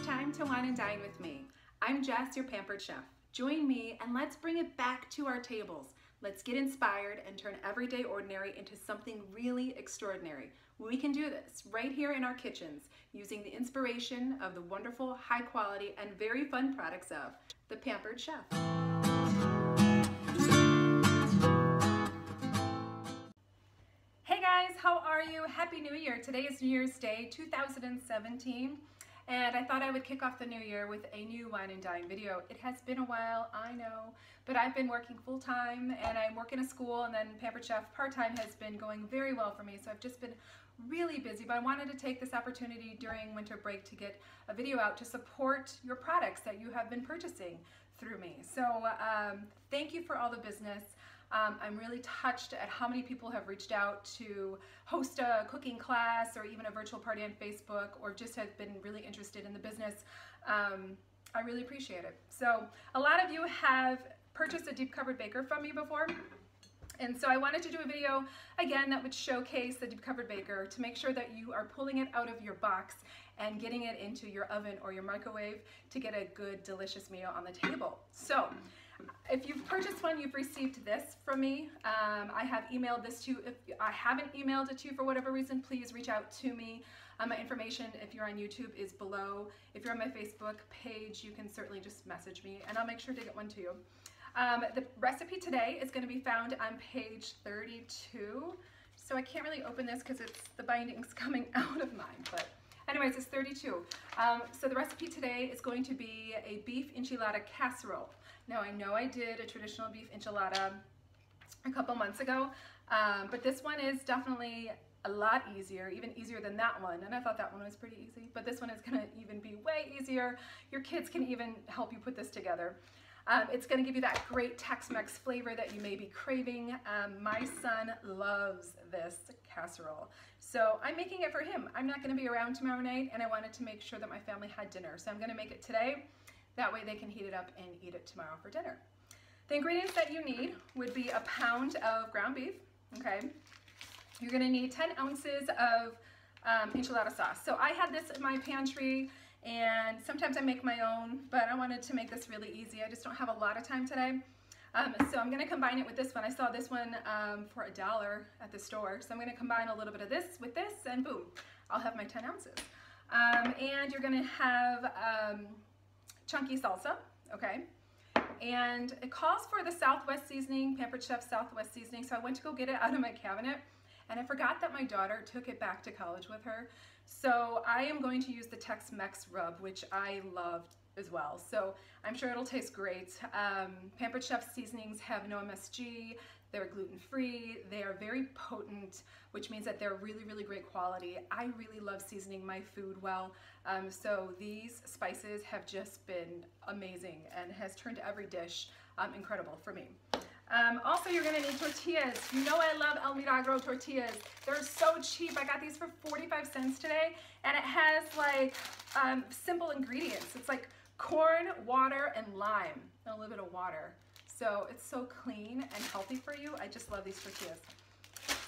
time to wine and dine with me. I'm Jess, your pampered chef. Join me and let's bring it back to our tables. Let's get inspired and turn everyday ordinary into something really extraordinary. We can do this right here in our kitchens using the inspiration of the wonderful, high quality, and very fun products of the Pampered Chef. Hey guys, how are you? Happy New Year. Today is New Year's Day 2017. And I thought I would kick off the new year with a new wine and dine video. It has been a while, I know, but I've been working full-time and I'm working a school, and then Pampered Chef part-time has been going very well for me, so I've just been really busy. But I wanted to take this opportunity during winter break to get a video out to support your products that you have been purchasing through me. So thank you for all the business. I'm really touched at how many people have reached out to host a cooking class or even a virtual party on Facebook, or just have been really interested in the business. I really appreciate it. So a lot of you have purchased a deep covered baker from me before. And so I wanted to do a video again that would showcase the deep covered baker to make sure that you are pulling it out of your box and getting it into your oven or your microwave to get a good, delicious meal on the table. So if you've purchased one, you've received this from me. I have emailed this to you. If I haven't emailed it to you for whatever reason, please reach out to me. My information, if you're on YouTube, is below. If you're on my Facebook page, you can certainly just message me and I'll make sure to get one to you. The recipe today is going to be found on page 32. So I can't really open this because the binding's coming out of mine, but anyways, it's 32. So the recipe today is going to be a beef enchilada casserole. Now I know I did a traditional beef enchilada a couple months ago, but this one is definitely a lot easier, even easier than that one. And I thought that one was pretty easy, but this one is gonna even be way easier. Your kids can even help you put this together. It's gonna give you that great Tex-Mex flavor that you may be craving. My son loves this casserole, so I'm making it for him. I'm not gonna be around tomorrow night, and I wanted to make sure that my family had dinner. So I'm gonna make it today. That way they can heat it up and eat it tomorrow for dinner. The ingredients that you need would be a pound of ground beef, okay? You're gonna need 10 ounces of enchilada sauce. So I had this in my pantry, and sometimes I make my own, but I wanted to make this really easy. I just don't have a lot of time today. So I'm gonna combine it with this one. I saw this one for $1 at the store. So I'm gonna combine a little bit of this with this, and boom, I'll have my 10 ounces. And you're gonna have chunky salsa, okay? And it calls for the Southwest seasoning, Pampered Chef Southwest seasoning, so I went to go get it out of my cabinet, and I forgot that my daughter took it back to college with her. So I am going to use the Tex-Mex rub, which I loved as well. So I'm sure it'll taste great. Pampered Chef seasonings have no MSG, they're gluten-free, they are very potent, which means that they're really, really great quality. I really love seasoning my food well, so these spices have just been amazing and has turned every dish incredible for me. Also, you're gonna need tortillas. You know I love El Milagro tortillas. They're so cheap. I got these for 45 cents today, and it has like simple ingredients. It's like corn, water, and lime, and a little bit of water. So it's so clean and healthy for you. I just love these tortillas.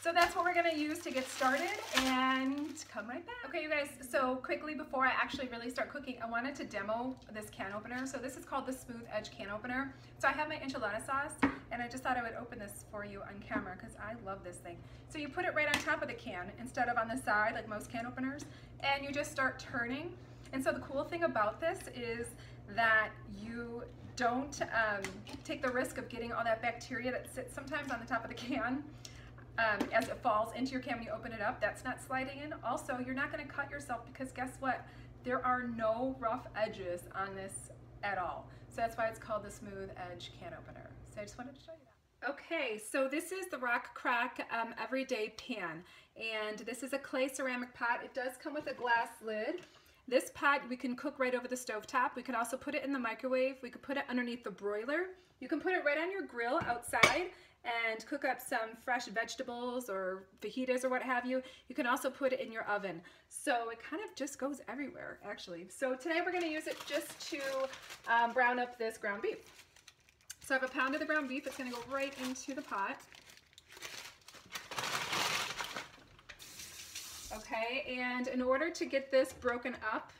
So that's what we're gonna use to get started, and come right back. Okay, you guys, so quickly before I actually really start cooking, I wanted to demo this can opener. So this is called the Smooth Edge Can Opener. So I have my enchilada sauce, and I just thought I would open this for you on camera because I love this thing. So you put it right on top of the can instead of on the side like most can openers, and you just start turning. And so the cool thing about this is that you don't take the risk of getting all that bacteria that sits sometimes on the top of the can. As it falls into your can when you open it up, that's not sliding in. Also, you're not going to cut yourself because guess what? There are no rough edges on this at all. So that's why it's called the Smooth Edge Can Opener. So I just wanted to show you that. Okay, so this is the Rock Crack Everyday Pan, and this is a clay ceramic pot. It does come with a glass lid. This pot we can cook right over the stove top. We could also put it in the microwave. We could put it underneath the broiler. You can put it right on your grill outside and cook up some fresh vegetables or fajitas or what have you. You can also put it in your oven. So it kind of just goes everywhere, actually. So today we're gonna use it just to brown up this ground beef. So I have a pound of the ground beef. It's gonna go right into the pot. Okay, and in order to get this broken up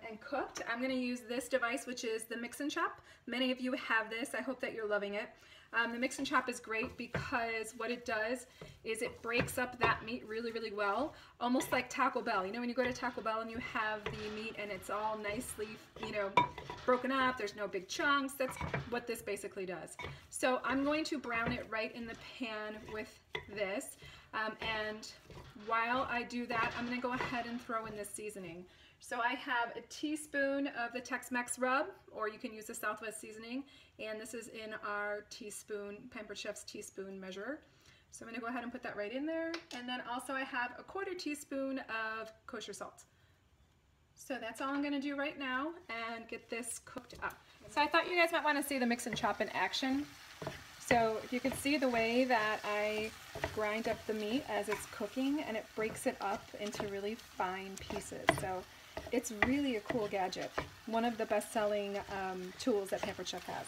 and cooked, I'm going to use this device, which is the Mix and Chop. Many of you have this. I hope that you're loving it. The Mix and Chop is great because what it does is it breaks up that meat really, really well, almost like Taco Bell. You know, when you go to Taco Bell and you have the meat and it's all nicely, you know, broken up, there's no big chunks. That's what this basically does. So I'm going to brown it right in the pan with this. And while I do that, I'm going to go ahead and throw in this seasoning. So I have a teaspoon of the Tex-Mex rub, or you can use the Southwest seasoning, and this is in our teaspoon, Pampered Chef's teaspoon measure. So I'm going to go ahead and put that right in there. And then also I have a 1/4 teaspoon of kosher salt. So that's all I'm going to do right now and get this cooked up. So I thought you guys might want to see the Mix and Chop in action. So if you can see the way that I grind up the meat as it's cooking, and it breaks it up into really fine pieces. So it's really a cool gadget. One of the best-selling tools that Pampered Chef has.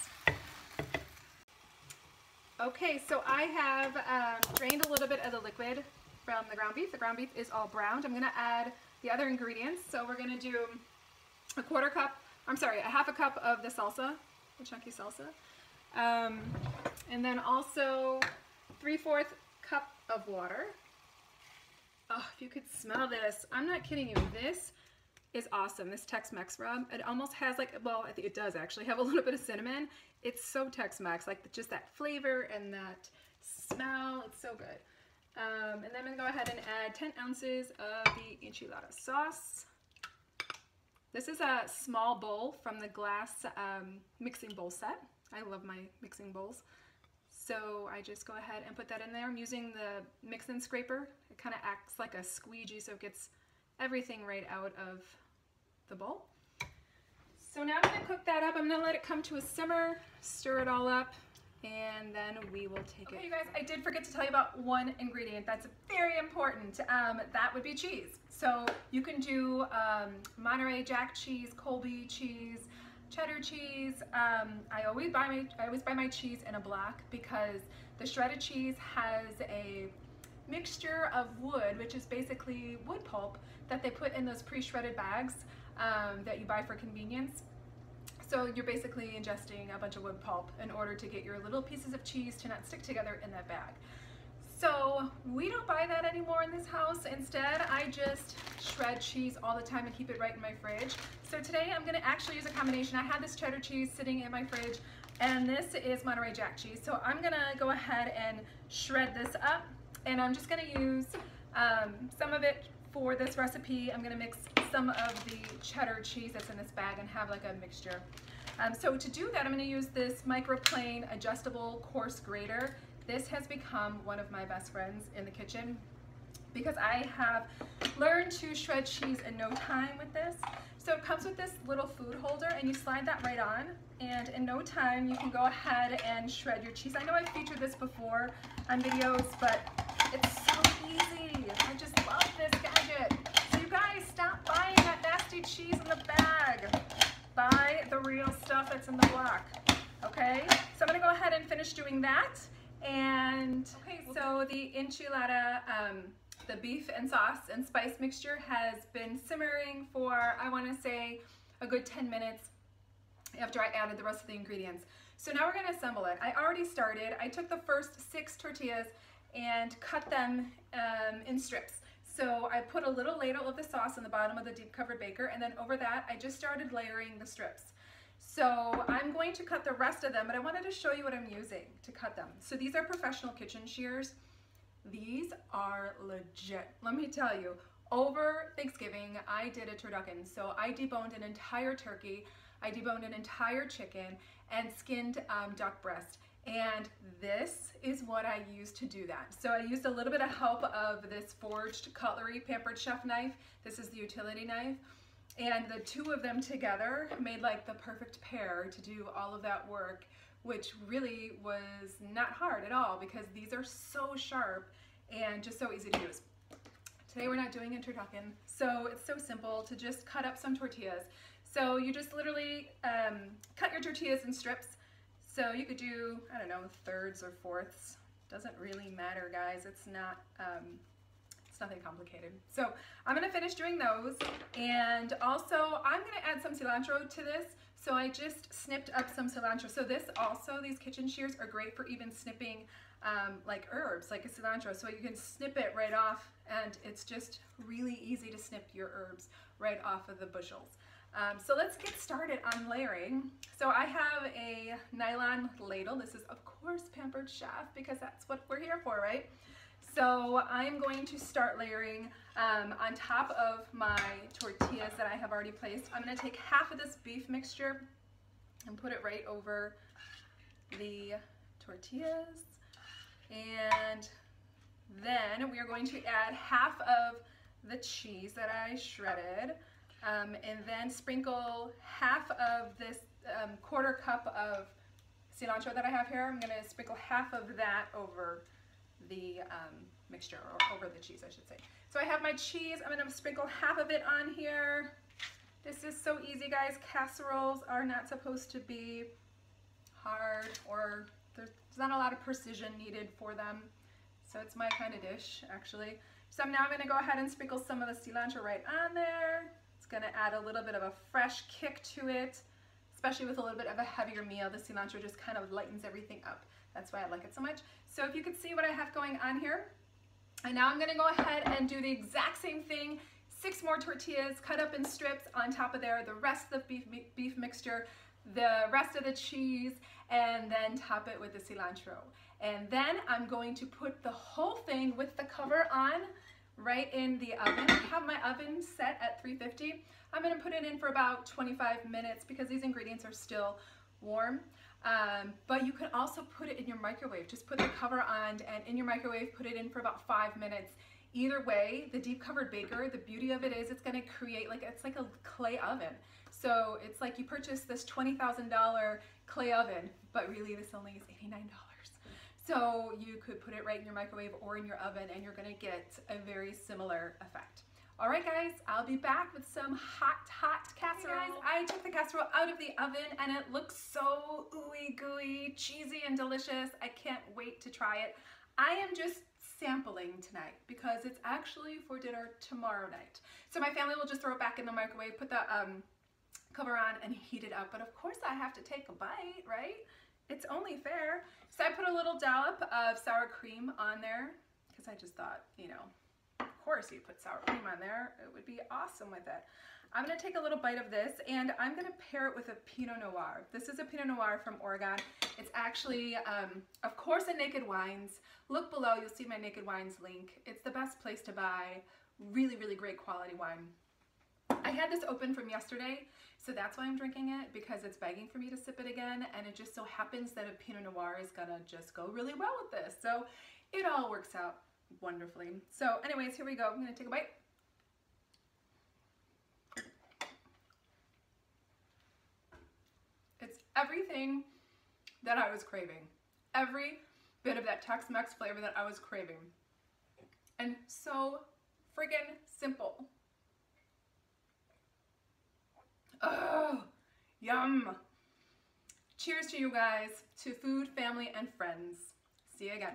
Okay, so I have drained a little bit of the liquid from the ground beef. The ground beef is all browned. I'm going to add the other ingredients. So we're going to do a 1/2 cup of the salsa, the chunky salsa. And then also 3/4 cup of water. Oh, if you could smell this, I'm not kidding you, this is awesome. This Tex-Mex rub, it almost has like, well, I think it does actually have a little bit of cinnamon. It's so Tex-Mex, like just that flavor and that smell, it's so good. And then I'm gonna go ahead and add 10 ounces of the enchilada sauce. This is a small bowl from the glass mixing bowl set. I love my mixing bowls. So I just go ahead and put that in there. I'm using the mix-in scraper. It kind of acts like a squeegee, so it gets everything right out of the bowl. So now I'm going to cook that up. I'm going to let it come to a simmer, stir it all up, and then we will take it. Okay, you guys, I did forget to tell you about one ingredient that's very important. That would be cheese. So you can do Monterey Jack cheese, Colby cheese, cheddar cheese. I always buy my cheese in a block because the shredded cheese has a mixture of wood, which is basically wood pulp that they put in those pre-shredded bags that you buy for convenience. So you're basically ingesting a bunch of wood pulp in order to get your little pieces of cheese to not stick together in that bag. So we don't buy that anymore in this house. Instead, I just shred cheese all the time and keep it right in my fridge. So today I'm gonna actually use a combination. I have this cheddar cheese sitting in my fridge, and this is Monterey Jack cheese. So I'm gonna go ahead and shred this up, and I'm just gonna use some of it for this recipe. I'm gonna mix some of the cheddar cheese that's in this bag and have like a mixture. So to do that, I'm gonna use this microplane adjustable coarse grater. This has become one of my best friends in the kitchen because I have learned to shred cheese in no time with this. So it comes with this little food holder, and you slide that right on, and in no time you can go ahead and shred your cheese. I know I've featured this before on videos, but it's so easy. I just love this gadget. So you guys, stop buying that nasty cheese in the bag. Buy the real stuff that's in the block, okay? So I'm gonna go ahead and finish doing that. And okay, so the enchilada, the beef and sauce and spice mixture has been simmering for, I want to say, a good 10 minutes after I added the rest of the ingredients. So now we're going to assemble it. I already started. I took the first 6 tortillas and cut them in strips. So I put a little ladle of the sauce in the bottom of the deep covered baker, and then over that I just started layering the strips. So I'm going to cut the rest of them, but I wanted to show you what I'm using to cut them. So these are professional kitchen shears. These are legit. Let me tell you, over Thanksgiving, I did a turducken. So I deboned an entire turkey, I deboned an entire chicken, and skinned duck breast. And this is what I used to do that. So I used a little bit of help of this forged cutlery Pampered Chef knife. This is the utility knife. And the two of them together made like the perfect pair to do all of that work, which really was not hard at all because these are so sharp and just so easy to use. Today we're not doing a turducken, so it's so simple to just cut up some tortillas. So you just literally cut your tortillas in strips. So you could do, I don't know, thirds or fourths. Doesn't really matter, guys. It's It's nothing complicated. So I'm gonna finish doing those, and also I'm gonna add some cilantro to this. So I just snipped up some cilantro. So this also, these kitchen shears are great for even snipping like herbs, like a cilantro. So you can snip it right off, and it's just really easy to snip your herbs right off of the bushels. So let's get started on layering. So I have a nylon ladle. This is of course Pampered Chef, because that's what we're here for, right? So I'm going to start layering on top of my tortillas that I have already placed. I'm going to take half of this beef mixture and put it right over the tortillas. And then we are going to add half of the cheese that I shredded, and then sprinkle half of this quarter cup of cilantro that I have here. I'm going to sprinkle half of that over the mixture, or over the cheese, I should say. So I have my cheese. I'm going to sprinkle half of it on here. This is so easy, guys. Casseroles are not supposed to be hard, or there's not a lot of precision needed for them. So it's my kind of dish, actually. So now I'm going to go ahead and sprinkle some of the cilantro right on there. It's going to add a little bit of a fresh kick to it, especially with a little bit of a heavier meal. The cilantro just kind of lightens everything up. That's why I like it so much. So if you could see what I have going on here. And now I'm going to go ahead and do the exact same thing. 6 more tortillas cut up in strips on top of there, the rest of the beef mixture, the rest of the cheese, and then top it with the cilantro. And then I'm going to put the whole thing with the cover on right in the oven. I have my oven set at 350. I'm going to put it in for about 25 minutes because these ingredients are still warm. But you can also put it in your microwave. Just put the cover on, and in your microwave, put it in for about 5 minutes. Either way, the deep covered baker, the beauty of it is it's going to create it's like a clay oven. So it's like you purchase this $20,000 clay oven, but really this only is $89. So you could put it right in your microwave or in your oven, and you're going to get a very similar effect. All right, guys, I'll be back with some hot casserole. Hey guys, I took the casserole out of the oven, and it looks so ooey gooey, cheesy, and delicious. I can't wait to try it. I am just sampling tonight because it's actually for dinner tomorrow night. So my family will just throw it back in the microwave, put the cover on, and heat it up. But of course I have to take a bite, right? It's only fair. So I put a little dollop of sour cream on there because I just thought, you know, of course you put sour cream on there. It would be awesome with it. I'm going to take a little bite of this, and I'm going to pair it with a Pinot Noir. This is a Pinot Noir from Oregon. It's actually, of course, a Naked Wines. Look below, you'll see my Naked Wines link. It's the best place to buy really, really great quality wine. I had this open from yesterday, so that's why I'm drinking it, because it's begging for me to sip it again, and it just so happens that a Pinot Noir is gonna just go really well with this. So it all works out wonderfully. So anyways, here we go. I'm gonna take a bite. It's everything that I was craving. Every bit of that Tex-Mex flavor that I was craving. And so friggin' simple. Oh, yum. Cheers to you guys, to food, family, and friends. See you again.